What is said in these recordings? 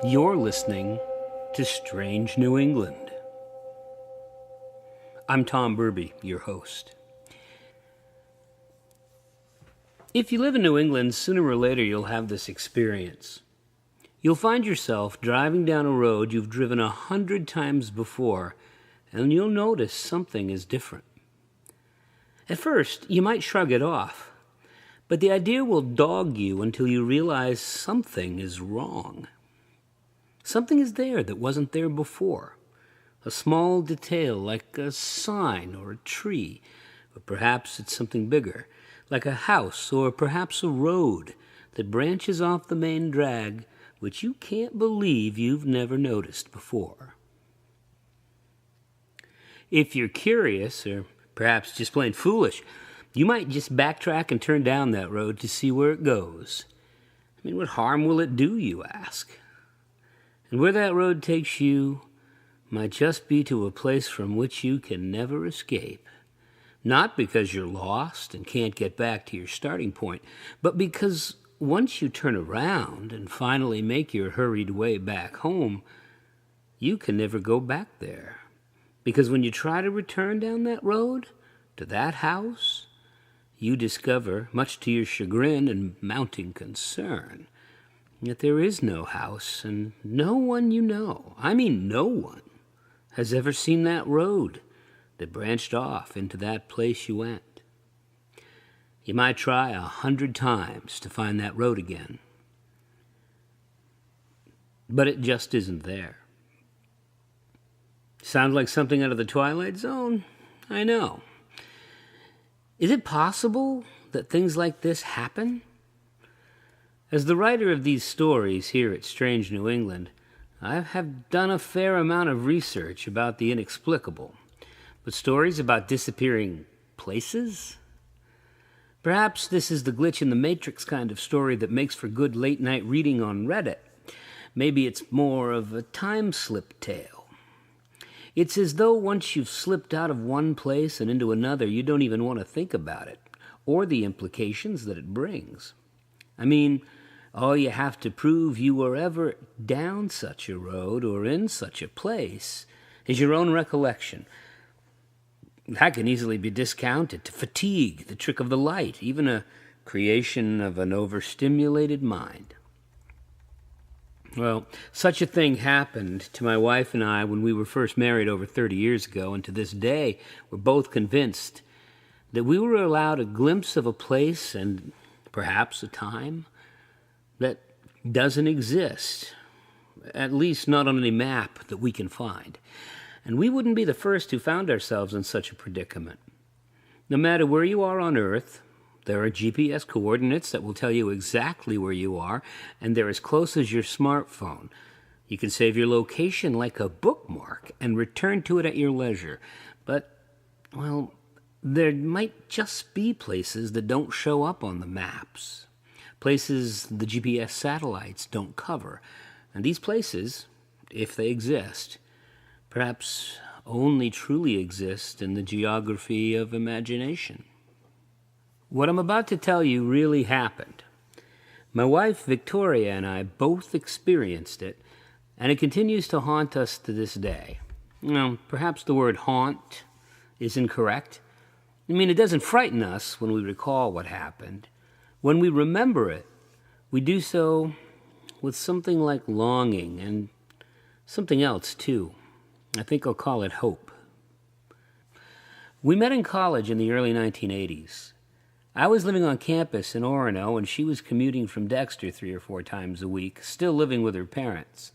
You're listening to Strange New England. I'm Tom Burby, your host. If you live in New England, sooner or later you'll have this experience. You'll find yourself driving down a road you've driven 100 times before, and you'll notice something is different. At first, you might shrug it off, but the idea will dog you until you realize something is wrong. Something is there that wasn't there before. A small detail like a sign or a tree, or perhaps it's something bigger, like a house or perhaps a road that branches off the main drag, which you can't believe you've never noticed before. If you're curious, or perhaps just plain foolish, you might just backtrack and turn down that road to see where it goes. I mean, what harm will it do, you ask? And where that road takes you might just be to a place from which you can never escape. Not because you're lost and can't get back to your starting point, but because once you turn around and finally make your hurried way back home, you can never go back there. Because when you try to return down that road, to that house, you discover, much to your chagrin and mounting concern, that there is no house and no one you know, I mean no one, has ever seen that road that branched off into that place you went. You might try 100 times to find that road again, but it just isn't there. Sounds like something out of the Twilight Zone? I know. Is it possible that things like this happen? As the writer of these stories here at Strange New England, I have done a fair amount of research about the inexplicable. But stories about disappearing places? Perhaps this is the glitch in the Matrix kind of story that makes for good late-night reading on Reddit. Maybe it's more of a time slip tale. It's as though once you've slipped out of one place and into another, you don't even want to think about it, or the implications that it brings. I mean, all you have to prove you were ever down such a road or in such a place is your own recollection. That can easily be discounted to fatigue, the trick of the light, even a creation of an overstimulated mind. Well, such a thing happened to my wife and I when we were first married over 30 years ago, and to this day we're both convinced that we were allowed a glimpse of a place and perhaps a time that doesn't exist, at least not on any map that we can find. And we wouldn't be the first who found ourselves in such a predicament. No matter where you are on Earth, there are GPS coordinates that will tell you exactly where you are, and they're as close as your smartphone. You can save your location like a bookmark and return to it at your leisure. But, well, there might just be places that don't show up on the maps. Places the GPS satellites don't cover. And these places, if they exist, perhaps only truly exist in the geography of imagination. What I'm about to tell you really happened. My wife, Victoria, and I both experienced it, and it continues to haunt us to this day. Now, perhaps the word haunt is incorrect. I mean, it doesn't frighten us when we recall what happened. When we remember it, we do so with something like longing and something else, too. I think I'll call it hope. We met in college in the early 1980s. I was living on campus in Orono, and she was commuting from Dexter 3 or 4 times a week, still living with her parents.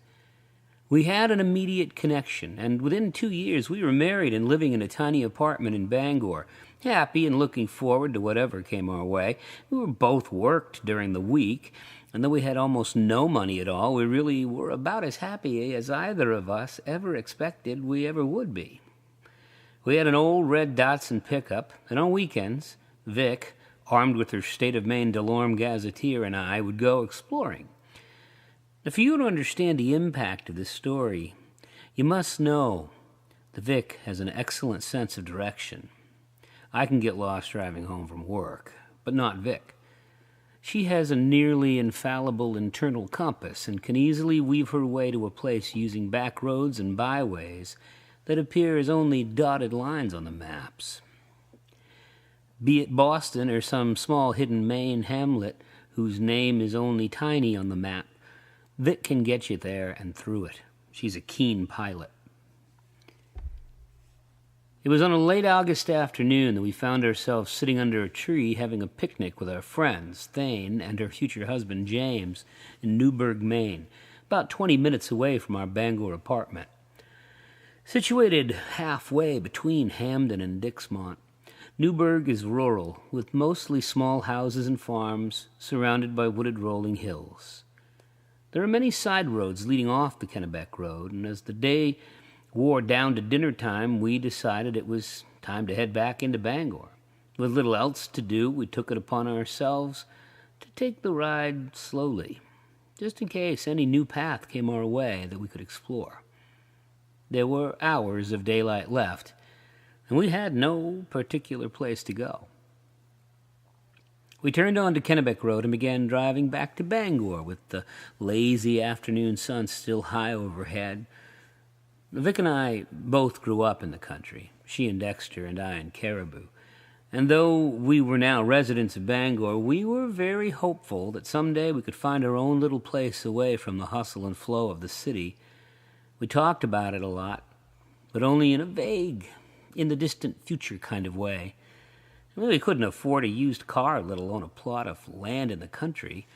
We had an immediate connection, and within 2 years we were married and living in a tiny apartment in Bangor, happy and looking forward to whatever came our way. We were both worked during the week, and though we had almost no money at all, we really were about as happy as either of us ever expected we ever would be. We had an old red Datsun pickup, and on weekends, Vic, armed with her State of Maine Delorme Gazetteer, and I would go exploring. Now, for you to understand the impact of this story, you must know that Vic has an excellent sense of direction. I can get lost driving home from work, but not Vic. She has a nearly infallible internal compass and can easily weave her way to a place using back roads and byways that appear as only dotted lines on the maps. Be it Boston or some small hidden Maine hamlet whose name is only tiny on the map, Vic can get you there and through it. She's a keen pilot. It was on a late August afternoon that we found ourselves sitting under a tree having a picnic with our friends, Thane and her future husband, James, in Newburgh, Maine, about 20 minutes away from our Bangor apartment. Situated halfway between Hamden and Dixmont, Newburgh is rural, with mostly small houses and farms surrounded by wooded rolling hills. There are many side roads leading off the Kennebec Road, and as the day wore down to dinner time, we decided it was time to head back into Bangor. With little else to do, we took it upon ourselves to take the ride slowly, just in case any new path came our way that we could explore. There were hours of daylight left, and we had no particular place to go. We turned onto Kennebec Road and began driving back to Bangor with the lazy afternoon sun still high overhead. Vic and I both grew up in the country, she in Dexter and I in Caribou. And though we were now residents of Bangor, we were very hopeful that someday we could find our own little place away from the hustle and flow of the city. We talked about it a lot, but only in a vague, in the distant future kind of way. We really couldn't afford a used car, let alone a plot of land in the country.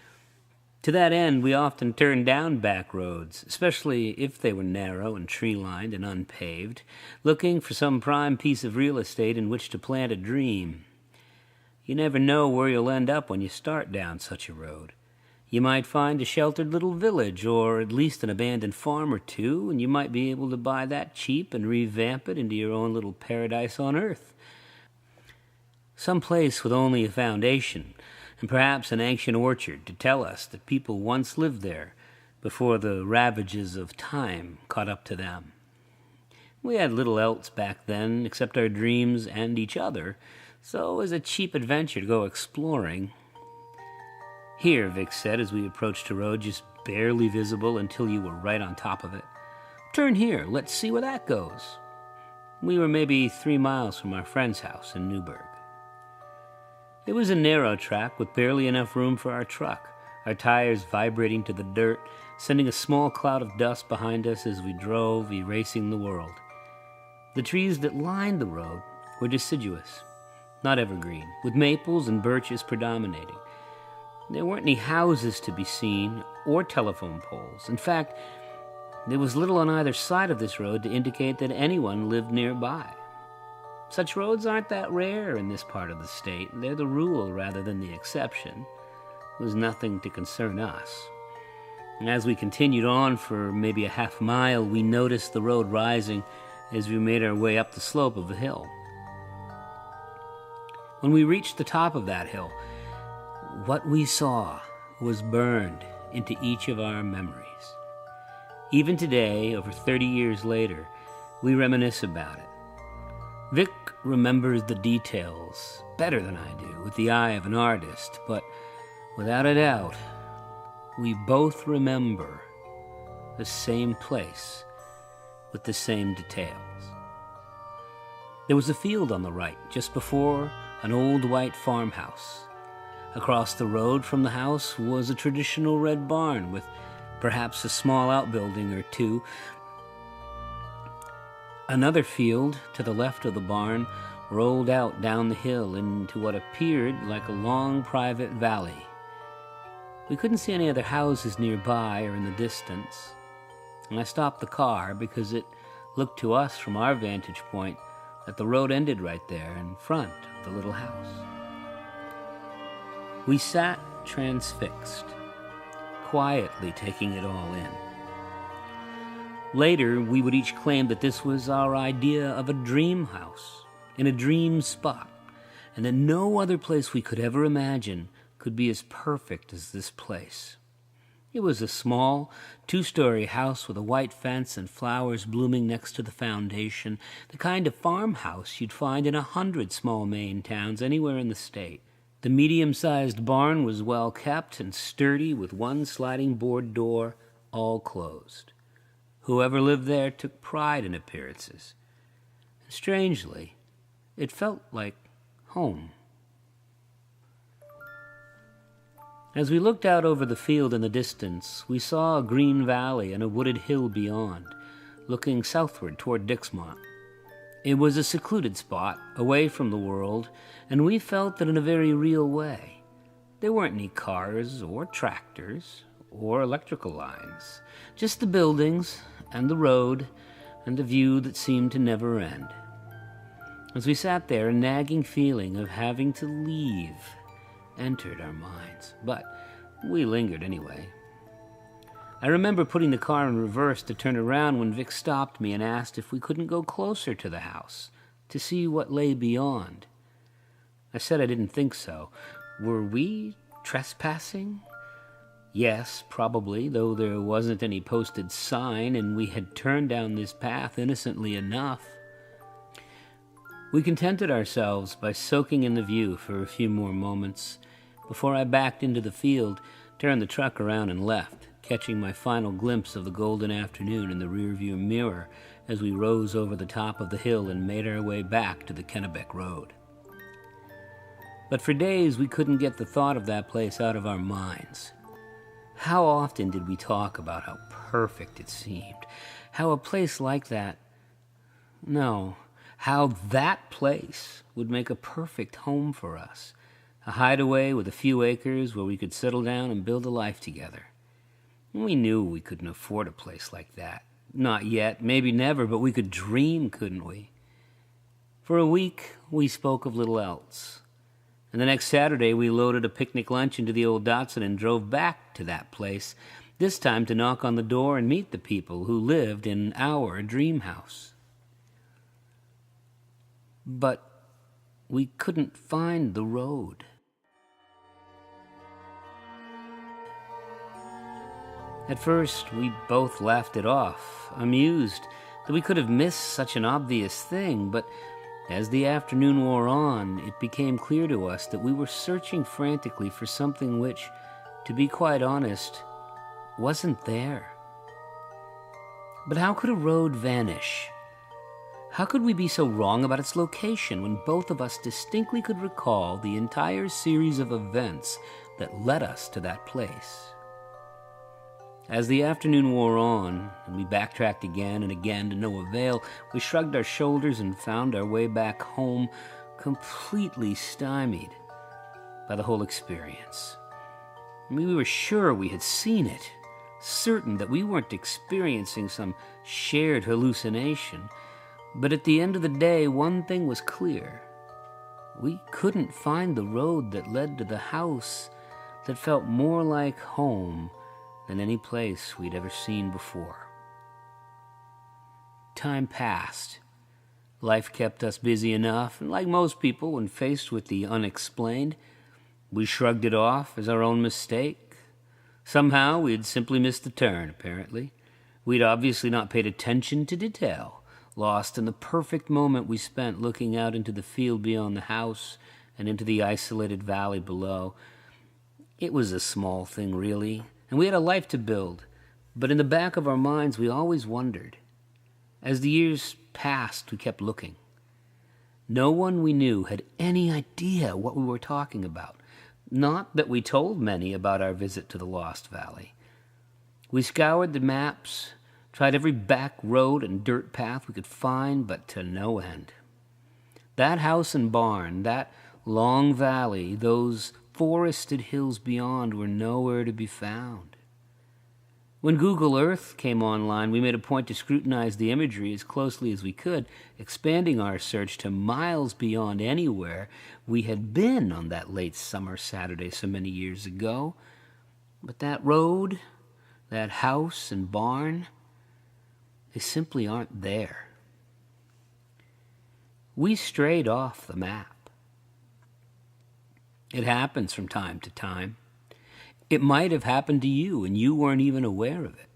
To that end, we often turned down back roads, especially if they were narrow and tree-lined and unpaved, looking for some prime piece of real estate in which to plant a dream. You never know where you'll end up when you start down such a road. You might find a sheltered little village, or at least an abandoned farm or two, and you might be able to buy that cheap and revamp it into your own little paradise on earth. Some place with only a foundation, and perhaps an ancient orchard to tell us that people once lived there before the ravages of time caught up to them. We had little else back then except our dreams and each other, so it was a cheap adventure to go exploring. "Here," Vic said as we approached a road just barely visible until you were right on top of it. "Turn here, let's see where that goes." We were maybe 3 miles from our friend's house in Newburgh. It was a narrow track with barely enough room for our truck, our tires vibrating to the dirt, sending a small cloud of dust behind us as we drove, erasing the world. The trees that lined the road were deciduous, not evergreen, with maples and birches predominating. There weren't any houses to be seen or telephone poles. In fact, there was little on either side of this road to indicate that anyone lived nearby. Such roads aren't that rare in this part of the state. They're the rule rather than the exception. It was nothing to concern us. And as we continued on for maybe a half mile, we noticed the road rising as we made our way up the slope of the hill. When we reached the top of that hill, what we saw was burned into each of our memories. Even today, over 30 years later, we reminisce about it. Vic remembers the details better than I do, with the eye of an artist, but without a doubt, we both remember the same place with the same details. There was a field on the right, just before an old white farmhouse. Across the road from the house was a traditional red barn with perhaps a small outbuilding or two. Another field to the left of the barn rolled out down the hill into what appeared like a long private valley. We couldn't see any other houses nearby or in the distance, and I stopped the car because it looked to us from our vantage point that the road ended right there in front of the little house. We sat transfixed, quietly taking it all in. Later, we would each claim that this was our idea of a dream house, in a dream spot, and that no other place we could ever imagine could be as perfect as this place. It was a small, 2-story house with a white fence and flowers blooming next to the foundation, the kind of farmhouse you'd find in 100 small Maine towns anywhere in the state. The medium-sized barn was well kept and sturdy, with one sliding board door, all closed. Whoever lived there took pride in appearances. And strangely, it felt like home. As we looked out over the field in the distance, we saw a green valley and a wooded hill beyond, looking southward toward Dixmont. It was a secluded spot, away from the world, and we felt that in a very real way. There weren't any cars or tractors or electrical lines, just the buildings and the road and a view that seemed to never end. As we sat there, a nagging feeling of having to leave entered our minds, but we lingered anyway. I remember putting the car in reverse to turn around when Vic stopped me and asked if we couldn't go closer to the house to see what lay beyond. I said I didn't think so. Were we trespassing? Yes, probably, though there wasn't any posted sign and we had turned down this path innocently enough. We contented ourselves by soaking in the view for a few more moments before I backed into the field, turned the truck around and left, catching my final glimpse of the golden afternoon in the rearview mirror as we rose over the top of the hill and made our way back to the Kennebec Road. But for days we couldn't get the thought of that place out of our minds. How often did we talk about how perfect it seemed, how a place like that, how that place would make a perfect home for us, a hideaway with a few acres where we could settle down and build a life together. We knew we couldn't afford a place like that. Not yet, maybe never, but we could dream, couldn't we? For a week, we spoke of little else. And the next Saturday, we loaded a picnic lunch into the old Datsun and drove back to that place, this time to knock on the door and meet the people who lived in our dream house. But we couldn't find the road. At first, we both laughed it off, amused that we could have missed such an obvious thing, but as the afternoon wore on, it became clear to us that we were searching frantically for something which, to be quite honest, wasn't there. But how could a road vanish? How could we be so wrong about its location when both of us distinctly could recall the entire series of events that led us to that place? As the afternoon wore on, and we backtracked again and again to no avail, we shrugged our shoulders and found our way back home completely stymied by the whole experience. We were sure we had seen it, certain that we weren't experiencing some shared hallucination. But at the end of the day, one thing was clear. We couldn't find the road that led to the house that felt more like home than any place we'd ever seen before. Time passed. Life kept us busy enough, and like most people, when faced with the unexplained, we shrugged it off as our own mistake. Somehow we'd simply missed the turn, apparently. We'd obviously not paid attention to detail, lost in the perfect moment we spent looking out into the field beyond the house and into the isolated valley below. It was a small thing, really, and we had a life to build, but in the back of our minds we always wondered. As the years passed, we kept looking. No one we knew had any idea what we were talking about. Not that we told many about our visit to the Lost Valley. We scoured the maps, tried every back road and dirt path we could find, but to no end. That house and barn, that long valley, those forested hills beyond were nowhere to be found. When Google Earth came online, we made a point to scrutinize the imagery as closely as we could, expanding our search to miles beyond anywhere we had been on that late summer Saturday so many years ago. But that road, that house and barn, they simply aren't there. We strayed off the map. It happens from time to time. It might have happened to you, and you weren't even aware of it.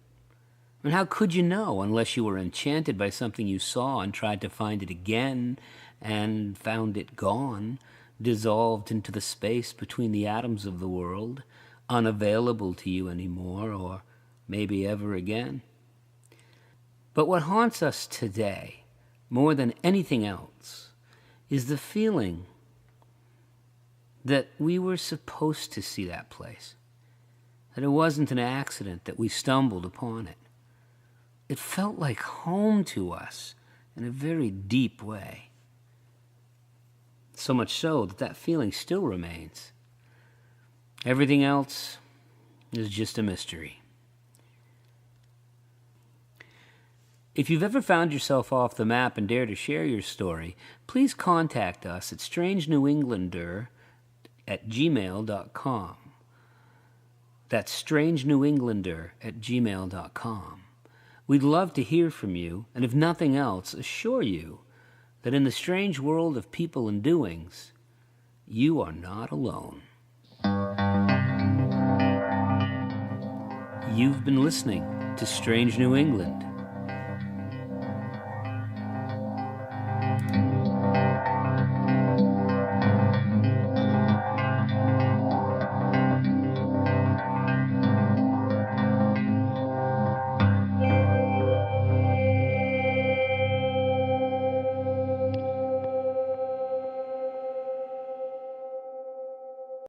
And how could you know unless you were enchanted by something you saw and tried to find it again and found it gone, dissolved into the space between the atoms of the world, unavailable to you anymore, or maybe ever again. But what haunts us today, more than anything else, is the feeling that we were supposed to see that place, that it wasn't an accident that we stumbled upon it. It felt like home to us in a very deep way. So much so that that feeling still remains. Everything else is just a mystery. If you've ever found yourself off the map and dare to share your story, please contact us at strangenewenglander@gmail.com. That's strangenewenglander@gmail.com. We'd love to hear from you, and if nothing else, assure you that in the strange world of people and doings, you are not alone. You've been listening to Strange New England.